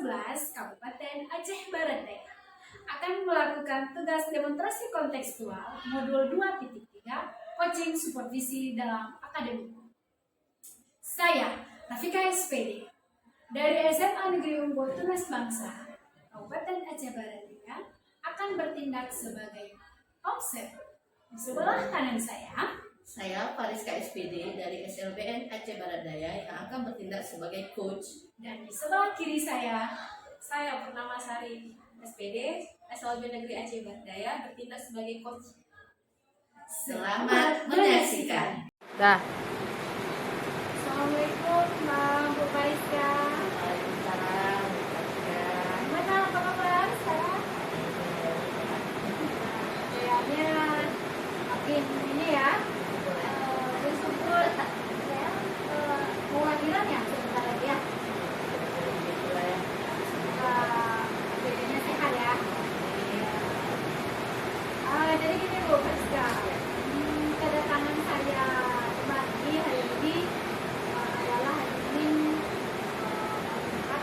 11 Kabupaten Aceh Barat Daya akan melakukan tugas demonstrasi kontekstual modul 2.3 coaching supervisi dalam akademik. Saya, Rafika SPD, dari SMA Negeri Unggul Tunas Bangsa, Kabupaten Aceh Barat Daya, akan bertindak sebagai observer. Di sebelah kanan saya Fariska SPD dari SLBN Aceh Barat Daya yang akan bertindak sebagai coach. Dan di sebelah kiri saya Purnamasari SPD SLB Negeri Aceh Barat Daya bertindak sebagai coach. Selamat menyaksikan. Assalamualaikum Bu Fariska. Waalaikumsalam. Gimana, apa kabar sekarang? Kayaknya makin ini ya, bersyukur ya, mau lahiran ya sebentar lagi ya. Bedanya sehat ya. Jadi gini Bu Fariska, kedatangan saya kemari hari ini adalah hari ini melihat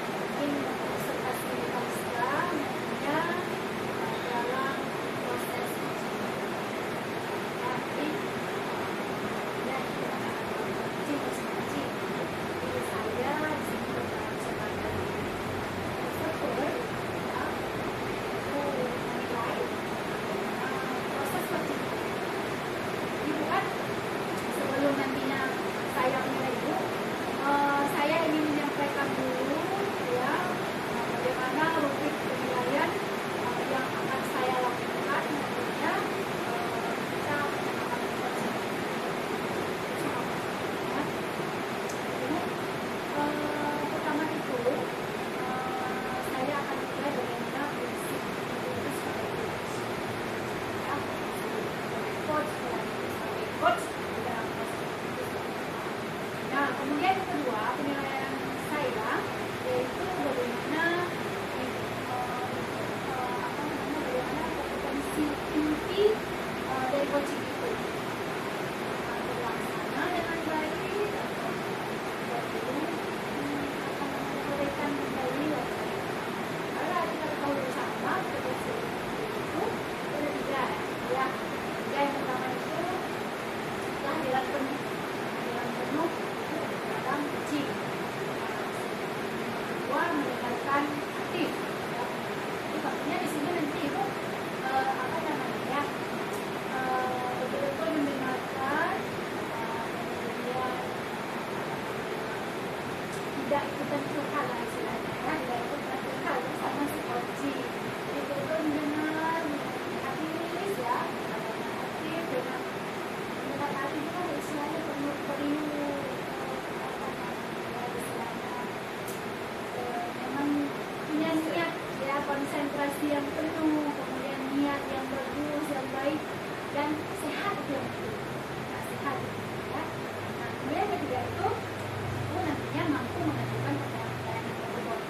mungkin observasi Fariska nantinya dalam proses tapi dan kita akan coaching masing-masing. Jadi saya di sini berperan sebagai observer ya, untuk menilai proses coaching. Jadi bukan sebelum nantinya saya menilai itu, saya ingin menyampaikan dulu ya bagaimana rubrik penilaian yang akan saya lakukan nantinya kita akan coaching. Ya. Jadi pertama itu saya akan mulai bagaimana prinsip itu sebagai coach. Ya, sebagai coach di dalam proses itu. Nah, kemudian yang kedua penilaian saya yaitu bagaimana bagaimana kompetensi inti dari coaching itu terlaksana dengan baik atau perlu memberikan kembali lagi. Karena kita tahu bersama kompetensi itu ada tiga ya. Yang pertama itu kehadiran penuh dalam coaching. Kedua, mendengarkan aktif. Ya. Jadi maksudnya di sini nanti itu betul-betul mendengarkan, kemudian tidak ikutan curhat lah istilahnya ya, tidak ikutan curhat bersama si coaching. Jadi betul mendengar, aktif ya, aktif dengan hati itu kan istilahnya perlu memang punya niat ya, konsentrasi yang penuh, kemudian niat yang bagus, yang baik dan sehat yang betul. Nah, sehat ya. Nah, kemudian yang ketiga itu nantinya mampu mengajukan pertanyaan yang berbobot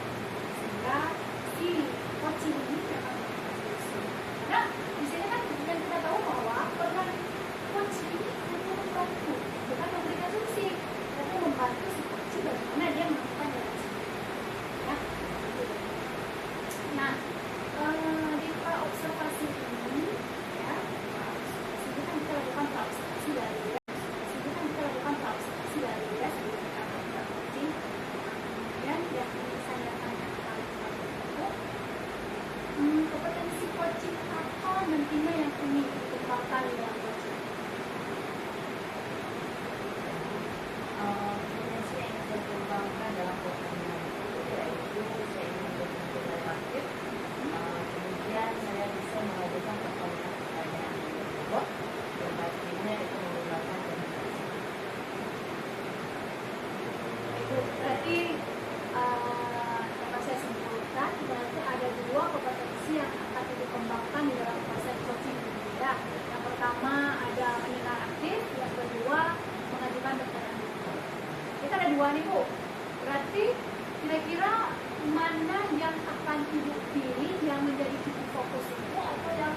sehingga si coaching ini memang solusi. Karena di sini kan yang kita tahu bahwa peran coaching ini hanya membantu, bukan memberikan solusi, tapi membantu si coaching bagaimana dia melakukan relasi. Ya, gitu. Nah, di observasi ini ya, observasi ini kan kita lakukan observasi dari ya, sebelum kita melakukan coaching. Kemudian yang ingin saya tanyakan itu kompetensi coaching apa nantinya yang ingin dikembangkan dalam coaching? Potensi yang ingin saya kembangkan dalam coaching itu yaitu saya ingin betul-betul relatif. Kemudian saya bisa mengajukan pertanyaan yang berbobot dan pastinya itu menggunakan komunikasi. Itu berarti dapat saya simpulkan berarti ada dua kompetensi yang akan dikembangkan di dalam proses coaching ini ya. Yang pertama ada mendengar aktif, yang kedua mengajukan pertanyaan. Kita ada dua nih Bu. Berarti kira-kira mana yang akan Ibu pilih yang menjadi titik fokus itu atau yang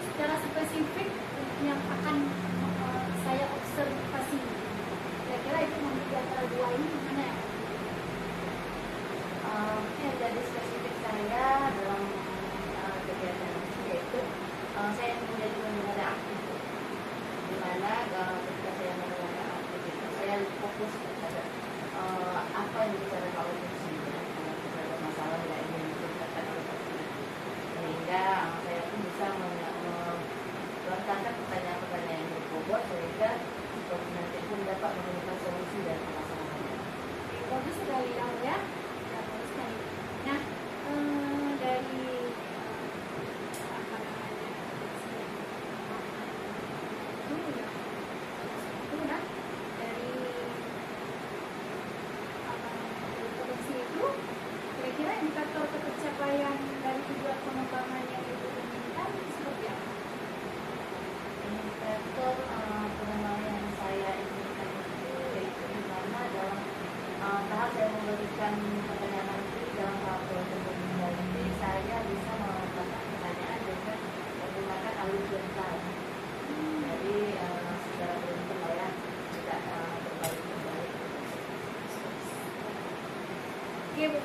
secara spesifik yang akan saya observasi? Kira-kira itu di antara dua ini mana ya?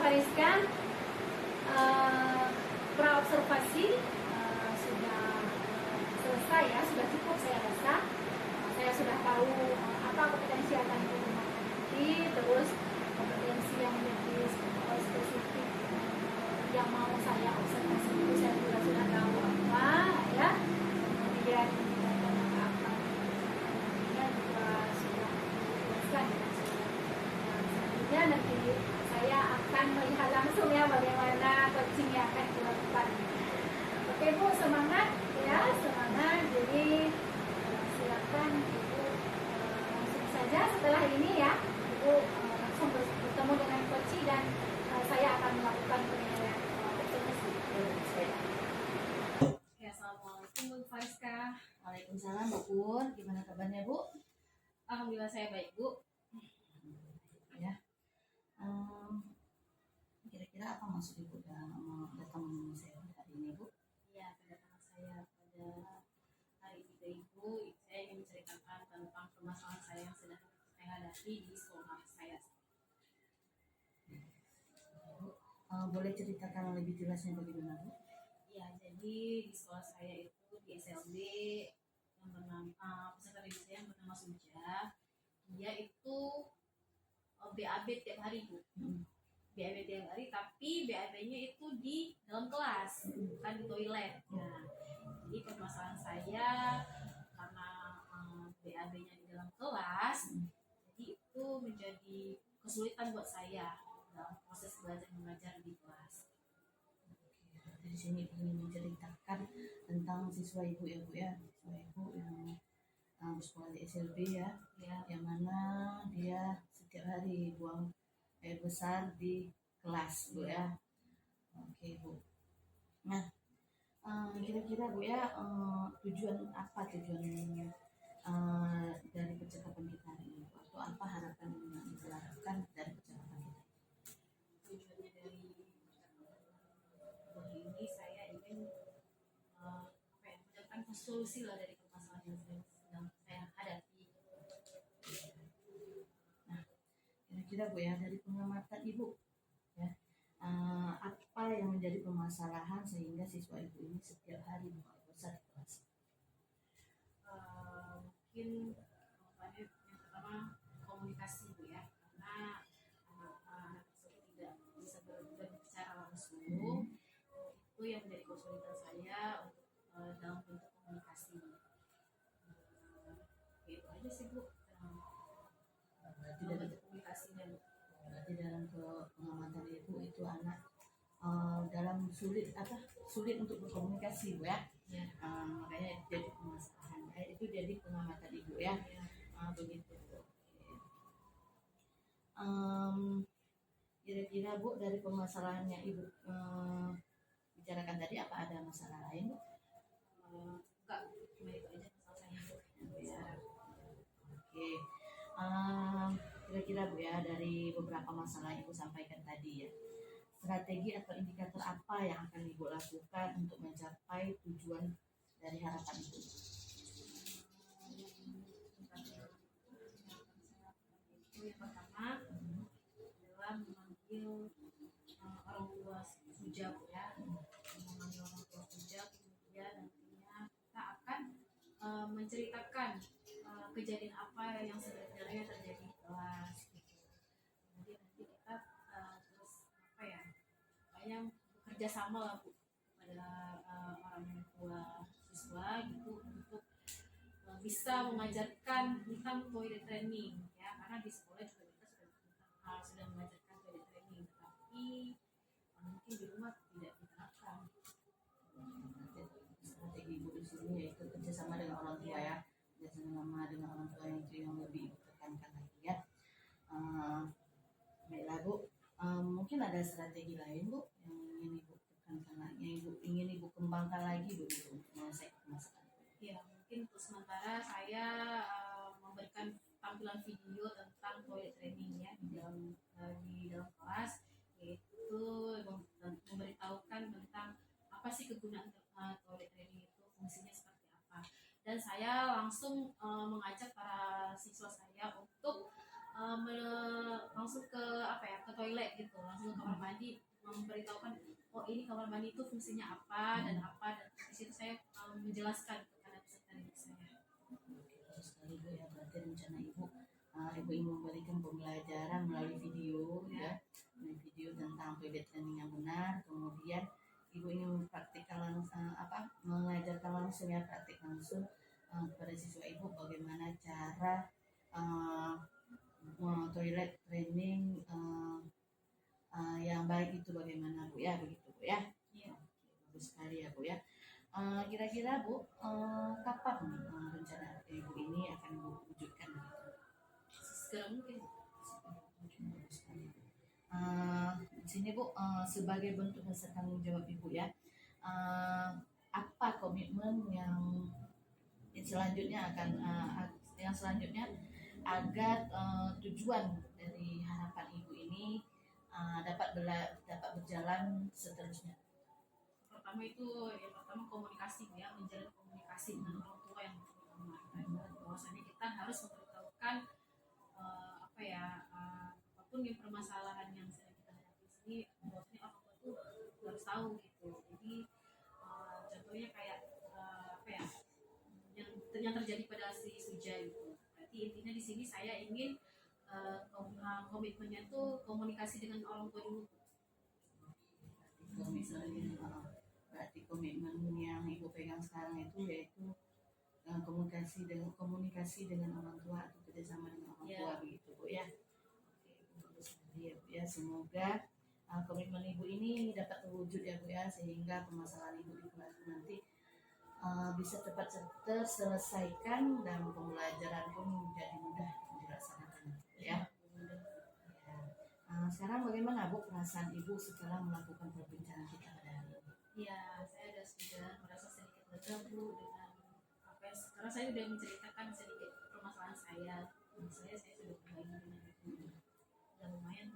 Fariska, praobservasi sudah selesai ya, sudah cukup saya rasa. Saya sudah tahu apa kompetensi yang akan digunakan nanti, terus kompetensi yang lebih spesifik yang mau saya observasi itu saya juga sudah tahu apa ya. Kemudian apa juga sudah dijelaskan dengan surat. Selanjutnya nanti saya akan melihat langsung ya bagaimana coaching yang akan dilakukan. Oke Bu, semangat ya, semangat. Jadi silakan Ibu langsung saja setelah ini ya, Ibu langsung bertemu dengan coaching dan saya akan melakukan penilaian observasi. Ya, assalamualaikum Bu Fariska. Waalaikumsalam Bu Pur, gimana kabarnya Bu? Alhamdulillah saya baik Bu. Ya. Kira-kira apa maksud Ibu datang menemui saya hari ini Bu? Ya, kedatangan saya pada hari ini Ibu, saya ingin menceritakan tentang permasalahan saya yang sedang saya hadapi di sekolah saya. Boleh ceritakan lebih jelasnya bagaimana Bu? Ya, jadi di sekolah saya itu di SLB yang bernama peserta didik saya yang bernama Suja. Dia itu BAB tiap hari Bu. BAB tiap hari, tapi BAB-nya itu di dalam kelas, bukan di toilet. Nah, jadi permasalahan saya karena BAB-nya di dalam kelas, jadi itu menjadi kesulitan buat saya dalam proses belajar mengajar di kelas. Di sini ingin menceritakan tentang siswa Ibu ya Bu ya, siswa Ibu yang bersekolah di SLB ya, yang mana dia setiap hari buang air besar di kelas Bu ya. Oke Bu. Nah, kira-kira Bu ya, tujuan dari percakapan kita hari ini atau apa harapan yang diharapkan dari percakapan kita? Tujuannya dari percakapan ini saya ingin mendapatkan solusi lah dari permasalahan yang sedang saya hadapi. Nah, kira-kira Bu ya, dari pengamatan Ibu ya, apa yang menjadi permasalahan sehingga siswa Ibu ini setiap hari buang air besar di kelas? Mungkin yang pertama komunikasi Bu ya, karena anak tersebut tidak bisa berbicara langsung. Itu yang menjadi kesulitan saya untuk dalam bentuk komunikasi. Itu aja sih Bu, Berarti dalam dari bentuk komunikasinya Bu. berarti dalam pengamatan Ibu itu anak dalam sulit untuk berkomunikasi Bu ya. Ya. Makanya jadi permasalahan. Itu jadi pengamatan Ibu ya. Begitu Bu. Kira-kira Bu, dari permasalahan yang Ibu bicarakan tadi, apa ada masalah lain Bu? Enggak, cuma itu aja masalah saya Bu. Ya. Oke. Kira-kira Bu ya, dari beberapa masalah yang Ibu sampaikan tadi ya, strategi atau indikator apa yang akan Ibu lakukan untuk mencapai tujuan dari harapan itu? Yang pertama adalah memanggil orang tua Suja Bu ya, memanggil orang tua Suja, kemudian nantinya kita akan menceritakan kejadian apa yang sebenarnya terjadi di kelas gitu. Kemudian nanti kita terus apa ya, kayaknya bekerja sama lah Bu pada orang tua siswa gitu untuk bisa mengajarkan tentang toilet training ya, karena di sekolah juga kita sudah mengajarkan toilet training, tapi mungkin di rumah tidak diterapkan. Strategi Ibu di sini yaitu kerjasama dengan orang tua ya, kerjasama dengan orang tua yang itu yang lebih Ibu tekankan lagi ya. Baiklah Bu, mungkin ada strategi lain Bu yang ingin Ibu tekankan lagi, yang Ibu ingin Ibu kembangkan lagi Bu untuk menyelesaikan masalah. Ya, mungkin untuk sementara saya memberikan tampilan video tentang toilet training ya di dalam kelas, yaitu memberitahukan tentang apa sih kegunaan toilet training itu, fungsinya seperti apa. Dan saya langsung mengajak para siswa saya untuk langsung ke apa ya, ke toilet gitu, langsung ke kamar mandi, memberitahukan oh ini kamar mandi itu fungsinya apa dan apa, dan di situ saya menjelaskan kepada peserta didik saya. Oke, bagus sekali Bu ya. Berarti rencana Ibu, Ibu ingin memberikan pembelajaran melalui video ya, melalui video tentang PB training yang benar. Kemudian Ibu ingin mempraktikkan langsung mengajarkan langsung ya, praktik langsung kepada siswa Ibu bagaimana cara toilet training yang baik itu bagaimana Bu ya, begitu Bu ya. Iya. Bagus sekali ya Bu ya. Kira-kira Bu, kapan nih rencana Ibu ini akan Ibu wujudkan begitu? Segera mungkin. Bagus sekali Bu. Di sini Bu, sebagai bentuk rasa tanggung jawab Ibu ya, apa komitmen yang selanjutnya akan yang selanjutnya agar tujuan dari harapan Ibu ini dapat berjalan seterusnya? Yang pertama komunikasi ya, menjalin komunikasi dengan orang tua yang bertanya, bahwasanya kita harus memberitahukan apapun yang permasalahan yang sedang kita hadapi di sini, bahwasanya orang tua itu harus tahu gitu. Jadi contohnya kayak yang terjadi pada si Suja gitu. Berarti intinya di sini saya ingin komitmennya tuh komunikasi dengan orang tua dulu. Berarti komitmen yang Ibu pegang sekarang itu yaitu komunikasi dengan orang tua atau kerjasama dengan orang tua begitu Bu ya. Oke, bagus sekali ya Bu ya. Semoga komitmen Ibu ini dapat terwujud ya Bu ya, sehingga permasalahan Ibu di kelas nanti bisa cepat terselesaikan dan pembelajaran pun menjadi mudah dilaksanakan ya. Sekarang bagaimana Bu perasaan Ibu setelah melakukan perbincangan kita pada hari ini? Ya, saya sudah merasa sedikit lega Bu dengan sekarang saya sudah menceritakan sedikit permasalahan saya. Saya sudah berbagi dengan Ibu. Dan lumayan.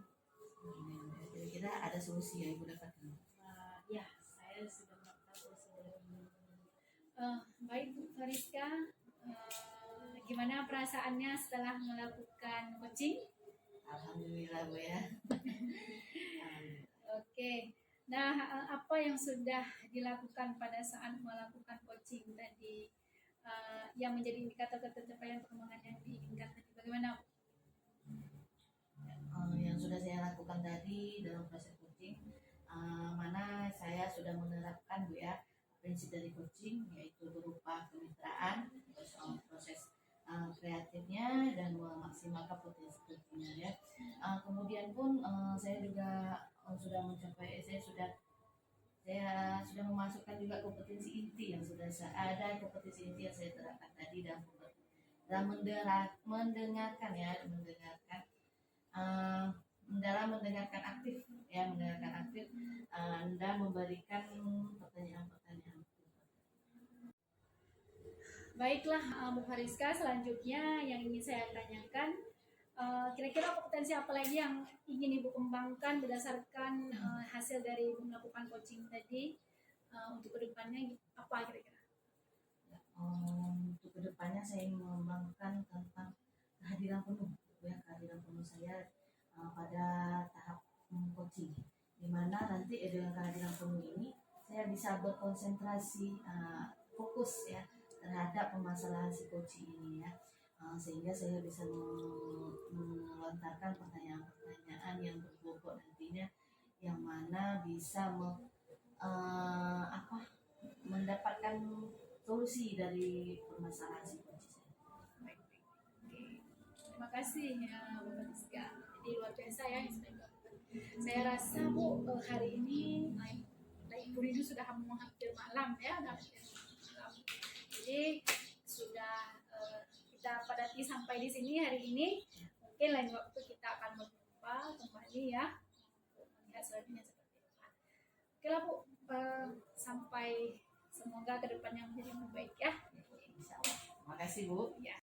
Kira-kira ada solusi yang Ibu dapatkan? Ya, saya sudah mendapatkan solusi dari Ibu. Baik Bu Fariska, gimana perasaannya setelah melakukan coaching? Alhamdulillah Bu ya. Oke. Nah, apa yang sudah dilakukan pada saat melakukan coaching tadi yang menjadi indikator pencapaian perkembangan yang diinginkan tadi? Bagaimana? Yang sudah saya lakukan tadi dalam proses coaching, mana saya sudah menerapkan Bu ya prinsip dari coaching, yaitu berupa kemitraan, proses kreatifnya dan memaksimalkan potensi coachingnya ya. Kemudian pun saya juga sudah mencapai, saya sudah memasukkan juga kompetensi inti yang sudah ada, kompetensi inti yang saya terapkan tadi dan mendengarkan dalam mendengarkan aktif ya, dan memberikan pertanyaan-pertanyaan. Baiklah Bu Fariska, selanjutnya yang ingin saya tanyakan, kira-kira kompetensi apa lagi yang ingin Ibu kembangkan berdasarkan hasil dari Ibu melakukan coaching tadi, untuk kedepannya apa kira-kira? Untuk kedepannya saya ingin mengembangkan tentang kehadiran penuh ya, kehadiran penuh saya pada tahap coaching, dimana nanti dengan kehadiran penuh ini saya bisa berkonsentrasi fokus ya terhadap permasalahan si coaching ini ya, sehingga saya bisa melontarkan pertanyaan-pertanyaan yang berbobot nantinya, yang mana bisa mendapatkan solusi dari permasalahan si coaching saya. Terima kasih ya Bu Fariska. Jadi luar biasa ya yang sudah dilakukan. Saya rasa Bu hari ini Ibu Rindu sudah hampir malam ya, jadi sudah kita padati sampai di sini hari ini. Mungkin lain waktu kita akan berjumpa kembali ya, melihat selanjutnya seperti apa. Oke lah Bu, sampai semoga ke depannya menjadi lebih baik ya. Insya Allah. Terima kasih Bu. Ya.